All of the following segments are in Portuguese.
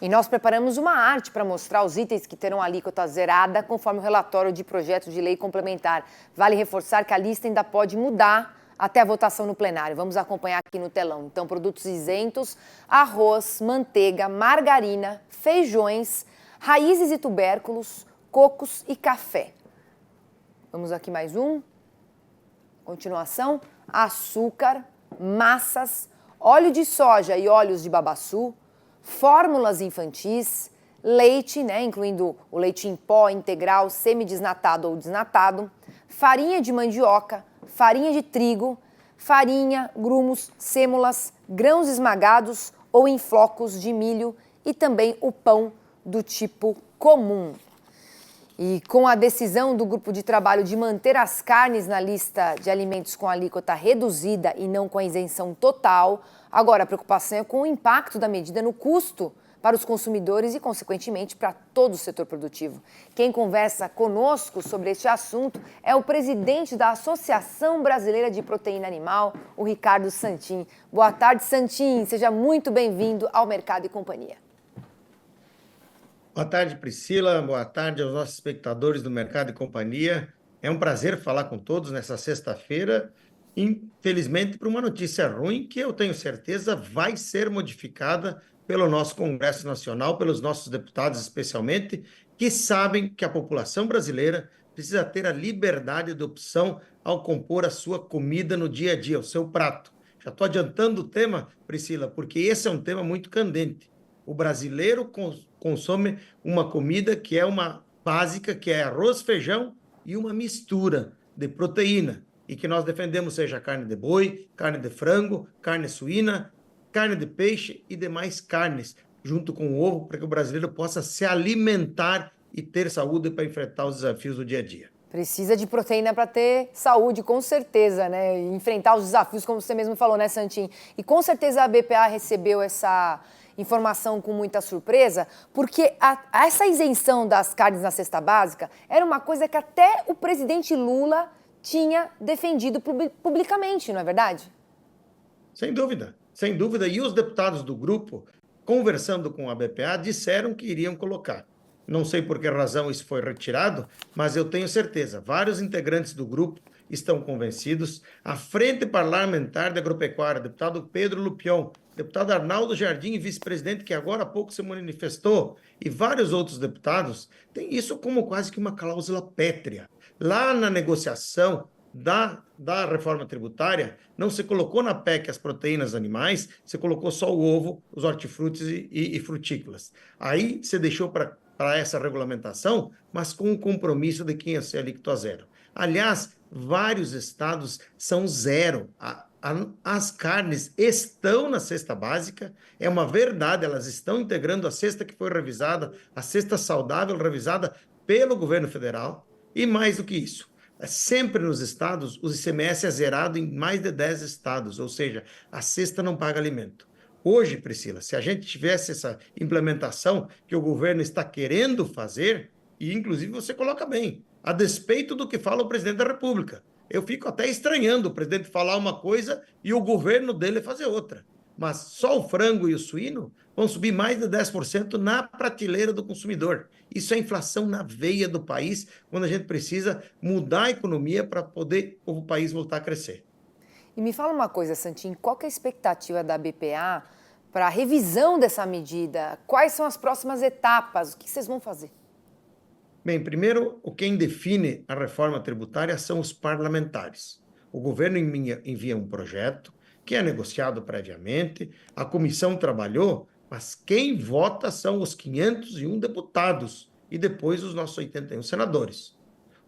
E nós preparamos uma arte para mostrar os itens que terão alíquota zerada, conforme o relatório de projeto de lei complementar. Vale reforçar que a lista ainda pode mudar até a votação no plenário. Vamos acompanhar aqui no telão. Então, produtos isentos: arroz, manteiga, margarina, feijões, raízes e tubérculos, cocos e café. Vamos aqui mais um. Continuação: açúcar, massas, óleo de soja e óleos de babaçu, fórmulas infantis, leite, incluindo o leite em pó, integral, semidesnatado ou desnatado, farinha de mandioca, farinha de trigo, farinha, grumos, sêmolas, grãos esmagados ou em flocos de milho e também o pão do tipo comum. E com a decisão do grupo de trabalho de manter as carnes na lista de alimentos com alíquota reduzida e não com a isenção total, agora a preocupação é com o impacto da medida no custo para os consumidores e, consequentemente, para todo o setor produtivo. Quem conversa conosco sobre este assunto é o presidente da Associação Brasileira de Proteína Animal, o Ricardo Santin. Boa tarde, Santin. Seja muito bem-vindo ao Mercado e Companhia. Boa tarde, Priscila. Boa tarde aos nossos espectadores do Mercado e Companhia. É um prazer falar com todos nessa sexta-feira, infelizmente por uma notícia ruim que eu tenho certeza vai ser modificada pelo nosso Congresso Nacional, pelos nossos deputados especialmente, que sabem que a população brasileira precisa ter a liberdade de opção ao compor a sua comida no dia a dia, o seu prato. Já estou adiantando o tema, Priscila, porque esse é um tema muito candente. O brasileiro consome uma comida que é uma básica, que é arroz, feijão e uma mistura de proteína. E que nós defendemos seja carne de boi, carne de frango, carne suína, carne de peixe e demais carnes, junto com o ovo, para que o brasileiro possa se alimentar e ter saúde para enfrentar os desafios do dia a dia. Precisa de proteína para ter saúde, com certeza, né? E enfrentar os desafios, como você mesmo falou, né, Santin? E com certeza a BPA recebeu essa informação com muita surpresa, porque essa isenção das carnes na cesta básica era uma coisa que até o presidente Lula tinha defendido publicamente, não é verdade? Sem dúvida, sem dúvida. E os deputados do grupo, conversando com a BPA, disseram que iriam colocar. Não sei por que razão isso foi retirado, mas eu tenho certeza, vários integrantes do grupo estão convencidos. A Frente Parlamentar de Agropecuária, deputado Pedro Lupion, deputado Arnaldo Jardim, vice-presidente, que agora há pouco se manifestou, e vários outros deputados, têm isso como quase que uma cláusula pétrea. Lá na negociação da reforma tributária, não se colocou na PEC as proteínas animais, se colocou só o ovo, os hortifrutis e frutícolas. Aí se deixou para essa regulamentação, mas com o compromisso de quem ia ser alíquota zero. Aliás, vários estados são zero. As carnes estão na cesta básica, é uma verdade, elas estão integrando a cesta que foi revisada, a cesta saudável revisada pelo governo federal, e mais do que isso, sempre nos estados o ICMS é zerado em mais de 10 estados, ou seja, a cesta não paga alimento. Hoje, Priscila, se a gente tivesse essa implementação que o governo está querendo fazer, e inclusive você coloca bem, a despeito do que fala o presidente da República, eu fico até estranhando o presidente falar uma coisa e o governo dele fazer outra. Mas só o frango e o suíno vão subir mais de 10% na prateleira do consumidor. Isso é inflação na veia do país, quando a gente precisa mudar a economia para poder o país voltar a crescer. E me fala uma coisa, Santin, qual que é a expectativa da BPA para a revisão dessa medida? Quais são as próximas etapas? O que vocês vão fazer? Bem, primeiro, quem define a reforma tributária são os parlamentares. O governo envia um projeto que é negociado previamente, a comissão trabalhou, mas quem vota são os 501 deputados e depois os nossos 81 senadores.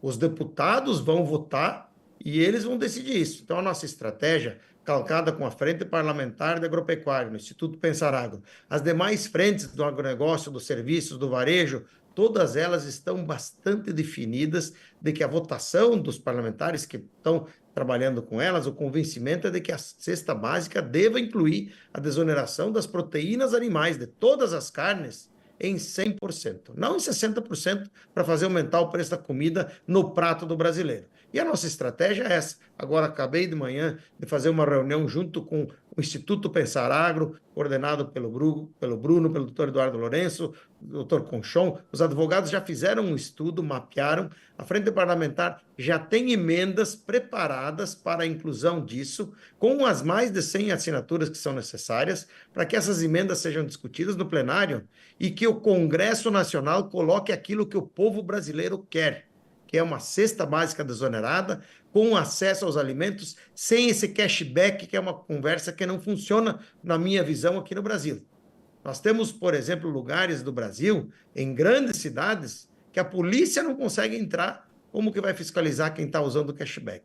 Os deputados vão votar e eles vão decidir isso. Então, a nossa estratégia, calcada com a Frente Parlamentar de Agropecuária, no Instituto Pensar Agro, as demais frentes do agronegócio, dos serviços, do varejo, todas elas estão bastante definidas de que a votação dos parlamentares que estão trabalhando com elas, o convencimento é de que a cesta básica deva incluir a desoneração das proteínas animais, de todas as carnes, em 100%, não em 60%, para fazer aumentar o preço da comida no prato do brasileiro. E a nossa estratégia é essa. Agora, acabei de manhã de fazer uma reunião junto com o Instituto Pensar Agro, coordenado pelo Bruno, pelo doutor Eduardo Lourenço, doutor Conchon. Os advogados já fizeram um estudo, mapearam. A Frente Parlamentar já tem emendas preparadas para a inclusão disso, com as mais de 100 assinaturas que são necessárias, para que essas emendas sejam discutidas no plenário e que o Congresso Nacional coloque aquilo que o povo brasileiro quer, que é uma cesta básica desonerada, com acesso aos alimentos, sem esse cashback, que é uma conversa que não funciona, na minha visão, aqui no Brasil. Nós temos, por exemplo, lugares do Brasil, em grandes cidades, que a polícia não consegue entrar. Como que vai fiscalizar quem está usando o cashback?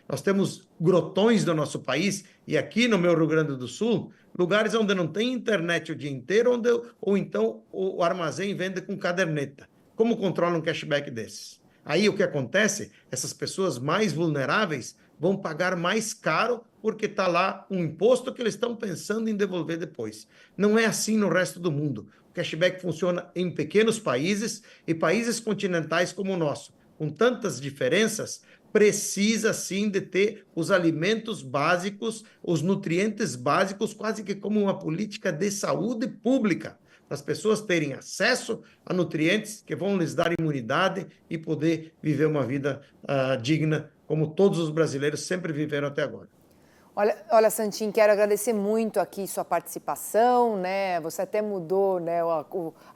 Nós temos grotões do nosso país, e aqui no meu Rio Grande do Sul, lugares onde não tem internet o dia inteiro, ou então o armazém vende com caderneta. Como controla um cashback desses? Aí o que acontece? Essas pessoas mais vulneráveis vão pagar mais caro porque está lá um imposto que eles estão pensando em devolver depois. Não é assim no resto do mundo. O cashback funciona em pequenos países e países continentais como o nosso, com tantas diferenças, precisa sim de ter os alimentos básicos, os nutrientes básicos, quase que como uma política de saúde pública, para as pessoas terem acesso a nutrientes que vão lhes dar imunidade e poder viver uma vida digna, como todos os brasileiros sempre viveram até agora. Olha, Santin, quero agradecer muito aqui sua participação, né? Você até mudou, né,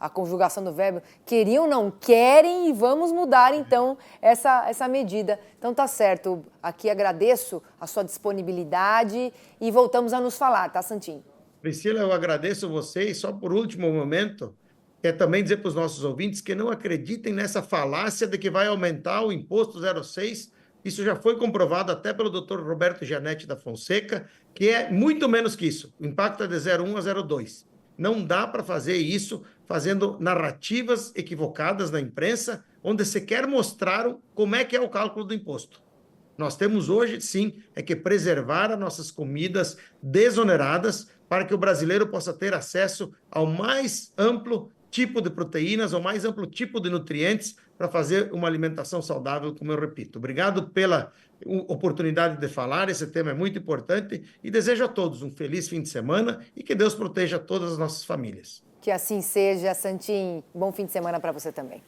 a conjugação do verbo queriam, não querem, e vamos mudar então essa medida. Então tá certo. Aqui agradeço a sua disponibilidade e voltamos a nos falar, tá, Santin? Priscila, eu agradeço você e só por último momento, quero também dizer para os nossos ouvintes que não acreditem nessa falácia de que vai aumentar o imposto 0,6. Isso já foi comprovado até pelo Dr. Roberto Gianetti da Fonseca, que é muito menos que isso. O impacto é de 0,1 a 0,2. Não dá para fazer isso fazendo narrativas equivocadas na imprensa, onde se quer mostrar como é que é o cálculo do imposto. Nós temos hoje, sim, é que preservar as nossas comidas desoneradas para que o brasileiro possa ter acesso ao mais amplo tipo de proteínas, ao mais amplo tipo de nutrientes para fazer uma alimentação saudável, como eu repito. Obrigado pela oportunidade de falar, esse tema é muito importante e desejo a todos um feliz fim de semana e que Deus proteja todas as nossas famílias. Que assim seja, Santin. Bom fim de semana para você também.